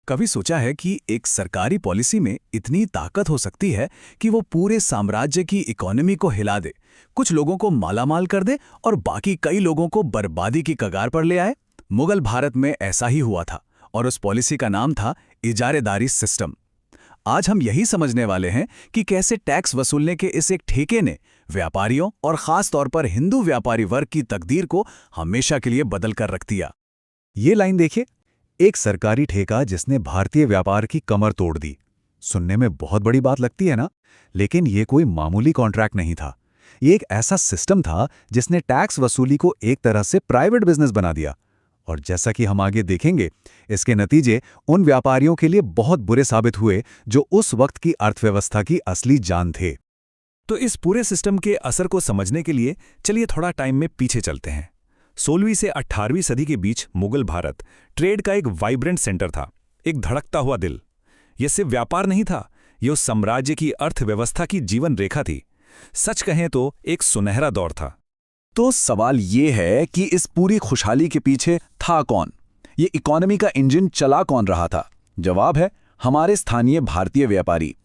कभी सोचा है कि एक सरकारी पॉलिसी में इतनी ताकत हो सकती है कि वो पूरे साम्राज्य की इकोनॉमी को हिला दे, कुछ लोगों को मालामाल कर दे और बाकी कई लोगों को बर्बादी की कगार पर ले आए। मुगल भारत में ऐसा ही हुआ था और उस पॉलिसी का नाम था इजारेदारी सिस्टम। आज हम यही समझने वाले हैं कि कैसे टैक्स वसूलने के इस एक ठेके ने व्यापारियों और खास तौर पर हिंदू व्यापारी वर्ग की तकदीर को हमेशा के लिए बदल कर रख दिया। ये लाइन देखिए, एक सरकारी ठेका जिसने भारतीय व्यापार की कमर तोड़ दी। सुनने में बहुत बड़ी बात लगती है ना, लेकिन ये कोई मामूली कॉन्ट्रैक्ट नहीं था। ये एक ऐसा सिस्टम था जिसने टैक्स वसूली को एक तरह से प्राइवेट बिजनेस बना दिया। और जैसा कि हम आगे देखेंगे, इसके नतीजे उन व्यापारियों के लिए बहुत बुरे साबित हुए जो उस वक्त की अर्थव्यवस्था की असली जान थे। तो इस पूरे सिस्टम के असर को समझने के लिए चलिए थोड़ा टाइम में पीछे चलते हैं। 16वीं से 18वीं सदी के बीच मुगल भारत ट्रेड का एक वाइब्रेंट सेंटर था, एक धड़कता हुआ दिल। यह सिर्फ व्यापार नहीं था, यह उस साम्राज्य की अर्थव्यवस्था की जीवन रेखा थी। सच कहें तो एक सुनहरा दौर था। तो सवाल ये है कि इस पूरी खुशहाली के पीछे था कौन? ये इकोनॉमी का इंजन चला कौन रहा था? जवाब है हमारे स्थानीय भारतीय व्यापारी।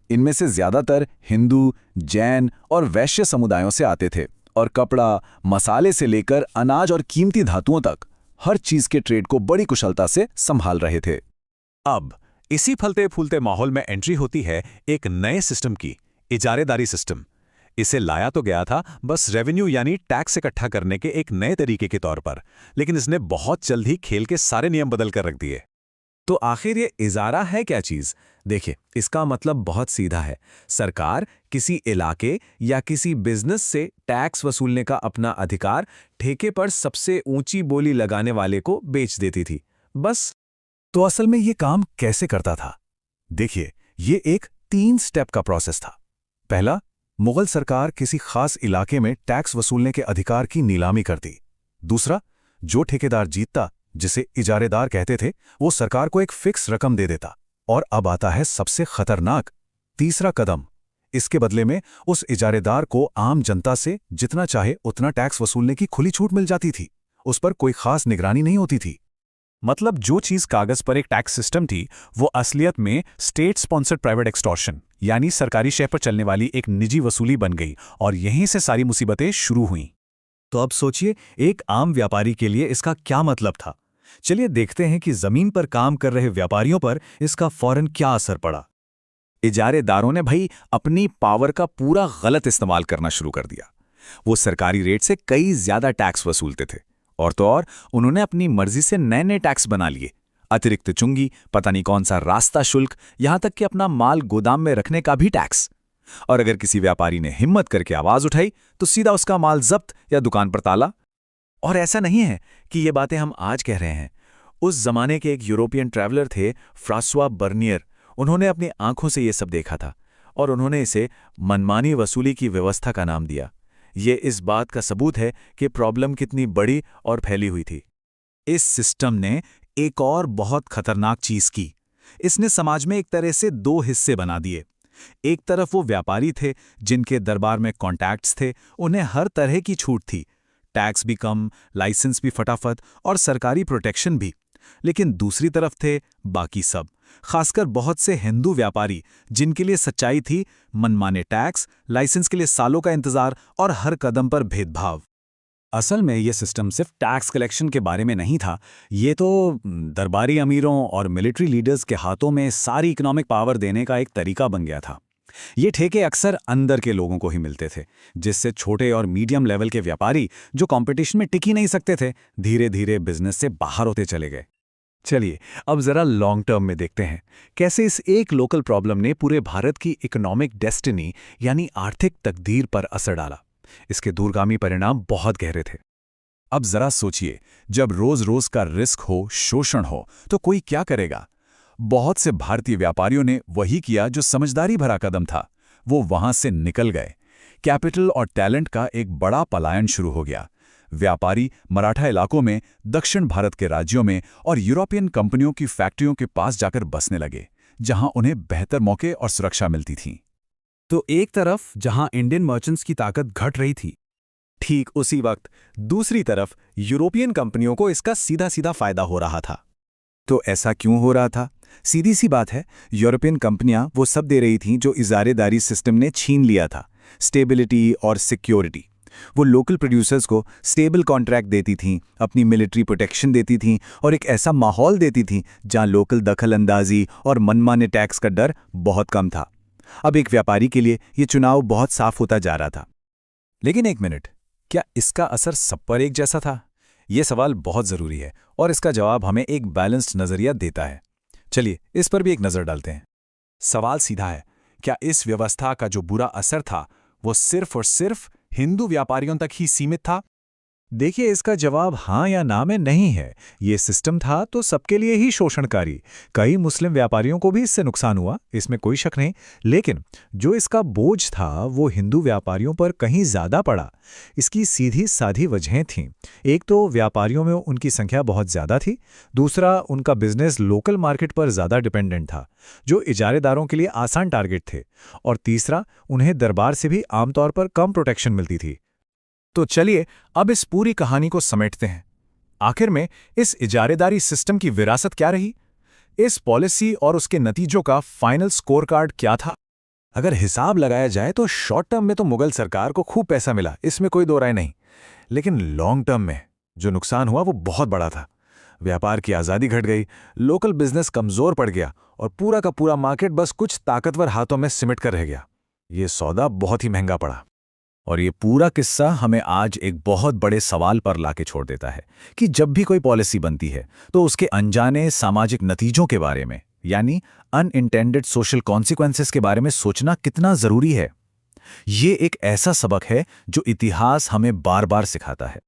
इनमें से ज्यादातर हिंदू, जैन और वैश्य समुदायों से आते थे और कपड़ा, मसाले से लेकर अनाज और कीमती धातुओं तक हर चीज के ट्रेड को बड़ी कुशलता से संभाल रहे थे। अब इसी फलते फूलते माहौल में एंट्री होती है एक नए सिस्टम की, इजारेदारी सिस्टम। इसे लाया तो गया था बस रेवेन्यू यानी टैक्स इकट्ठा करने के एक नए तरीके के तौर पर, लेकिन इसने बहुत जल्द ही खेल के सारे नियम बदल कर रख दिए। तो आखिर ये इजारा है क्या चीज? देखिए, इसका मतलब बहुत सीधा है। सरकार किसी इलाके या किसी बिजनेस से टैक्स वसूलने का अपना अधिकार ठेके पर सबसे ऊंची बोली लगाने वाले को बेच देती थी, बस। तो असल में ये काम कैसे करता था? देखिए, ये एक 3 स्टेप का प्रोसेस था। पहला, मुगल सरकार किसी खास इलाके में टैक्स वसूलने के अधिकार की नीलामी करती। दूसरा, जो ठेकेदार जीतता, जिसे इजारेदार कहते थे, वो सरकार को एक फिक्स रकम दे देता। और अब आता है सबसे खतरनाक तीसरा कदम। इसके बदले में उस इजारेदार को आम जनता से जितना चाहे उतना टैक्स वसूलने की खुली छूट मिल जाती थी। उस पर कोई खास निगरानी नहीं होती थी। मतलब जो चीज कागज पर एक टैक्स सिस्टम थी, वो असलियत में स्टेट स्पॉन्सर्ड प्राइवेट एक्सटॉर्शन यानी सरकारी शय पर चलने वाली एक निजी वसूली बन गई, और यहीं से सारी मुसीबतें शुरू हुईं। तो अब सोचिए, एक आम व्यापारी के लिए इसका क्या मतलब था। चलिए देखते हैं कि जमीन पर काम कर रहे व्यापारियों पर इसका फौरन क्या असर पड़ा। इजारेदारों ने भाई अपनी पावर का पूरा गलत इस्तेमाल करना शुरू कर दिया। वो सरकारी रेट से कई ज्यादा टैक्स वसूलते थे, और तो और उन्होंने अपनी मर्जी से नए नए टैक्स बना लिए। अतिरिक्त चुंगी, पता नहीं कौन सा रास्ता शुल्क, यहां तक कि अपना माल गोदाम में रखने का भी टैक्स। और अगर किसी व्यापारी ने हिम्मत करके आवाज उठाई तो सीधा उसका माल जब्त या दुकान पर ताला। और ऐसा नहीं है कि ये बातें हम आज कह रहे हैं। उस जमाने के एक यूरोपियन ट्रैवलर थे, फ्रांसवा बर्नियर। उन्होंने अपनी आंखों से ये सब देखा था और उन्होंने इसे मनमानी वसूली की व्यवस्था का नाम दिया। ये इस बात का सबूत है कि प्रॉब्लम कितनी बड़ी और फैली हुई थी। इस सिस्टम ने एक और बहुत खतरनाक चीज की। इसने समाज में एक तरह से 2 हिस्से बना दिए। एक तरफ वो व्यापारी थे जिनके दरबार में कॉन्टैक्ट्स थे, उन्हें हर तरह की छूट थी, टैक्स भी कम, लाइसेंस भी फटाफट और सरकारी प्रोटेक्शन भी। लेकिन दूसरी तरफ थे बाकी सब, खासकर बहुत से हिंदू व्यापारी जिनके लिए सच्चाई थी मनमाने टैक्स, लाइसेंस के लिए सालों का इंतजार और हर कदम पर भेदभाव। असल में यह सिस्टम सिर्फ टैक्स कलेक्शन के बारे में नहीं था, ये तो दरबारी अमीरों और मिलिट्री लीडर्स के हाथों में सारी इकोनॉमिक पावर देने का एक तरीका बन गया था। ये ठेके अक्सर अंदर के लोगों को ही मिलते थे, जिससे छोटे और मीडियम लेवल के व्यापारी जो कंपटीशन में टिक ही नहीं सकते थे, धीरे धीरे बिजनेस से बाहर होते चले गए। चलिए अब जरा लॉन्ग टर्म में देखते हैं कैसे इस एक लोकल प्रॉब्लम ने पूरे भारत की इकोनॉमिक डेस्टिनी यानी आर्थिक तकदीर पर असर डाला। इसके दूरगामी परिणाम बहुत गहरे थे। अब जरा सोचिए, जब रोज रोज का रिस्क हो, शोषण हो, तो कोई क्या करेगा? बहुत से भारतीय व्यापारियों ने वही किया जो समझदारी भरा कदम था। वो वहां से निकल गए। कैपिटल और टैलेंट का एक बड़ा पलायन शुरू हो गया। व्यापारी मराठा इलाकों में, दक्षिण भारत के राज्यों में और यूरोपियन कंपनियों की फैक्ट्रियों के पास जाकर बसने लगे, जहां उन्हें बेहतर मौके और सुरक्षा मिलती थी। तो एक तरफ जहां इंडियन मर्चेंट्स की ताकत घट रही थी, ठीक उसी वक्त दूसरी तरफ यूरोपियन कंपनियों को इसका सीधा सीधा फायदा हो रहा था। तो ऐसा क्यों हो रहा था? सीधी सी बात है, यूरोपियन कंपनियां वो सब दे रही थीं जो इजारेदारी सिस्टम ने छीन लिया था, स्टेबिलिटी और सिक्योरिटी। वो लोकल प्रोड्यूसर्स को स्टेबल कॉन्ट्रैक्ट देती थीं, अपनी मिलिट्री प्रोटेक्शन देती थीं और एक ऐसा माहौल देती थीं जहां लोकल दखल अंदाजी और मनमाने टैक्स का डर बहुत कम था। अब एक व्यापारी के लिए ये चुनाव बहुत साफ होता जा रहा था। लेकिन एक मिनट, क्या इसका असर सब पर एक जैसा था? ये सवाल बहुत ज़रूरी है और इसका जवाब हमें एक बैलेंस्ड नज़रिया देता है। चलिए इस पर भी एक नज़र डालते हैं। सवाल सीधा है, क्या इस व्यवस्था का जो बुरा असर था वो सिर्फ और सिर्फ हिंदू व्यापारियों तक ही सीमित था? देखिए, इसका जवाब हाँ या ना में नहीं है। ये सिस्टम था तो सबके लिए ही शोषणकारी। कई मुस्लिम व्यापारियों को भी इससे नुकसान हुआ, इसमें कोई शक नहीं। लेकिन जो इसका बोझ था वो हिंदू व्यापारियों पर कहीं ज़्यादा पड़ा। इसकी सीधी साधी वजहें थीं। एक तो व्यापारियों में उनकी संख्या बहुत ज़्यादा थी, दूसरा उनका बिजनेस लोकल मार्केट पर ज़्यादा डिपेंडेंट था, जो इजारेदारों के लिए आसान टारगेट थे, और तीसरा उन्हें दरबार से भी आमतौर पर कम प्रोटेक्शन मिलती थी। तो चलिए अब इस पूरी कहानी को समेटते हैं। आखिर में इस इजारेदारी सिस्टम की विरासत क्या रही? इस पॉलिसी और उसके नतीजों का फाइनल स्कोर कार्ड क्या था? अगर हिसाब लगाया जाए तो शॉर्ट टर्म में तो मुगल सरकार को खूब पैसा मिला, इसमें कोई दो राय नहीं। लेकिन लॉन्ग टर्म में जो नुकसान हुआ वो बहुत बड़ा था। व्यापार की आज़ादी घट गई, लोकल बिजनेस कमज़ोर पड़ गया और पूरा का पूरा मार्केट बस कुछ ताकतवर हाथों में सिमट कर रह गया। ये सौदा बहुत ही महंगा पड़ा। और ये पूरा किस्सा हमें आज एक बहुत बड़े सवाल पर लाके छोड़ देता है कि जब भी कोई पॉलिसी बनती है तो उसके अनजाने सामाजिक नतीजों के बारे में, यानी अनइंटेंडेड सोशल कॉन्सिक्वेंसेस के बारे में सोचना कितना ज़रूरी है। ये एक ऐसा सबक है जो इतिहास हमें बार बार सिखाता है।